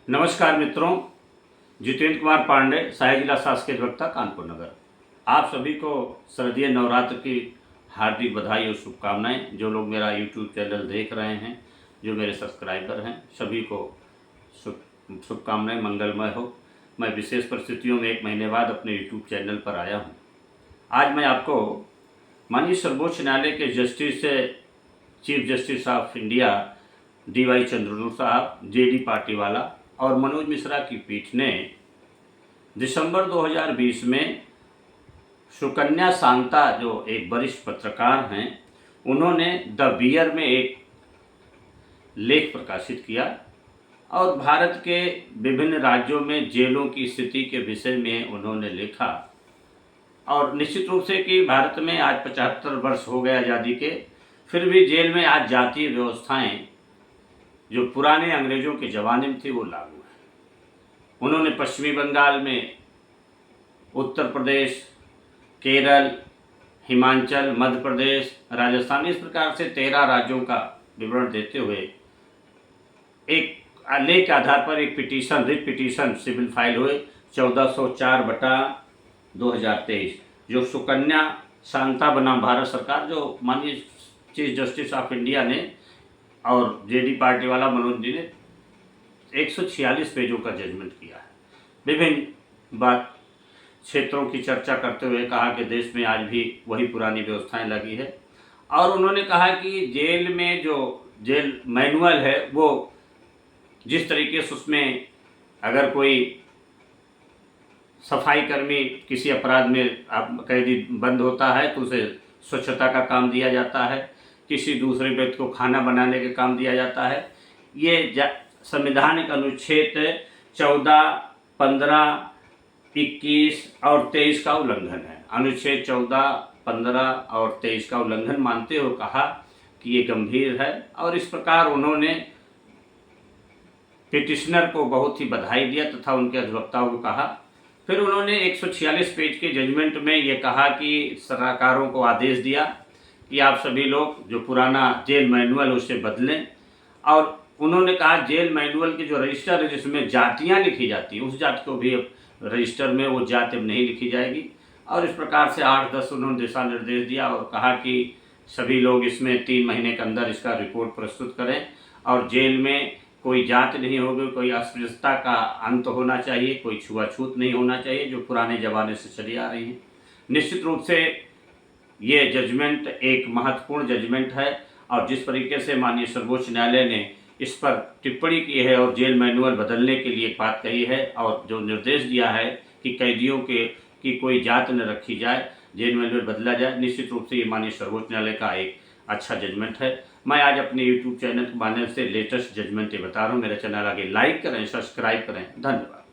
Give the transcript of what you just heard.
नमस्कार मित्रों, जितेंद्र कुमार पांडे, सहायक जिला शासकीय अधिवक्ता कानपुर नगर। आप सभी को शारदीय नवरात्र की हार्दिक बधाई और शुभकामनाएं। जो लोग मेरा यूट्यूब चैनल देख रहे हैं, जो मेरे सब्सक्राइबर हैं, सभी को शुभकामनाएं, मंगलमय हो। मैं विशेष परिस्थितियों में 1 महीने बाद अपने यूट्यूब चैनल पर आया हूं। आज मैं आपको माननीय सर्वोच्च न्यायालय के chief justice of India DY Chandrachud साहब, JD पार्टीवाला और मनोज मिश्रा की पीठ ने दिसंबर 2020 में सुकन्या शांता, जो एक वरिष्ठ पत्रकार हैं, उन्होंने द बियर में एक लेख प्रकाशित किया और भारत के विभिन्न राज्यों में जेलों की स्थिति के विषय में उन्होंने लिखा। और निश्चित रूप से कि भारत में आज 75 वर्ष हो गए आज़ादी के, फिर भी जेल में आज जातीय व्यवस्थाएं जो पुराने अंग्रेज़ों के ज़माने में थी वो लागू है। उन्होंने पश्चिमी बंगाल में, उत्तर प्रदेश, केरल, हिमाचल, मध्य प्रदेश, राजस्थान, इस प्रकार से 13 राज्यों का विवरण देते हुए एक लेख के आधार पर एक रिट पिटीशन सिविल फाइल हुए 1404/2023, जो सुकन्या शांता बनाम भारत सरकार, जो माननीय चीफ जस्टिस ऑफ इंडिया ने और JD पार्टीवाला मनोज जी ने 146 पेजों का जजमेंट किया है। विभिन्न क्षेत्रों की चर्चा करते हुए कहा कि देश में आज भी वही पुरानी व्यवस्थाएं लगी है। और उन्होंने कहा कि जेल में जो जेल मैनुअल है, वो जिस तरीके से उसमें अगर कोई सफाई कर्मी किसी अपराध में कैदी बंद होता है तो उसे स्वच्छता का काम दिया जाता है, किसी दूसरे व्यक्ति को खाना बनाने का काम दिया जाता है। ये संविधानिक अनुच्छेद 14, 15, 21 और 23 का उल्लंघन है। अनुच्छेद 14, 15 और 23 का उल्लंघन मानते हुए कहा कि ये गंभीर है और इस प्रकार उन्होंने पिटिशनर को बहुत ही बधाई दिया तथा उनके अधिवक्ताओं को कहा। फिर उन्होंने 146 पेज के जजमेंट में ये कहा कि सरकारों को आदेश दिया कि आप सभी लोग जो पुराना जेल मैनुअल उसे बदलें। और उन्होंने कहा जेल मैनुअल के जो रजिस्टर है जिसमें जातियां लिखी जाती हैं, उस जाति को भी अब रजिस्टर में वो जाति अब नहीं लिखी जाएगी। और इस प्रकार से 8-10 उन्होंने दिशा निर्देश दिया और कहा कि सभी लोग इसमें 3 महीने के अंदर इसका रिपोर्ट प्रस्तुत करें और जेल में कोई जाति नहीं होगी, कोई अस्पृश्यता का अंत होना चाहिए, कोई छुआछूत नहीं होना चाहिए, जो पुराने ज़माने से चली आ रही है। निश्चित रूप से ये जजमेंट एक महत्वपूर्ण जजमेंट है और जिस तरीके से माननीय सर्वोच्च न्यायालय ने इस पर टिप्पणी की है और जेल मैनुअल बदलने के लिए एक बात कही है और जो निर्देश दिया है कि कैदियों की कोई जात न रखी जाए, जेल मैनुअल बदला जाए, निश्चित रूप से ये माननीय सर्वोच्च न्यायालय का एक अच्छा जजमेंट है। मैं आज अपने यूट्यूब चैनल के माध्यम से लेटेस्ट जजमेंट ये बता रहा हूँ। मेरा चैनल आगे लाइक करें, सब्सक्राइब करें। धन्यवाद।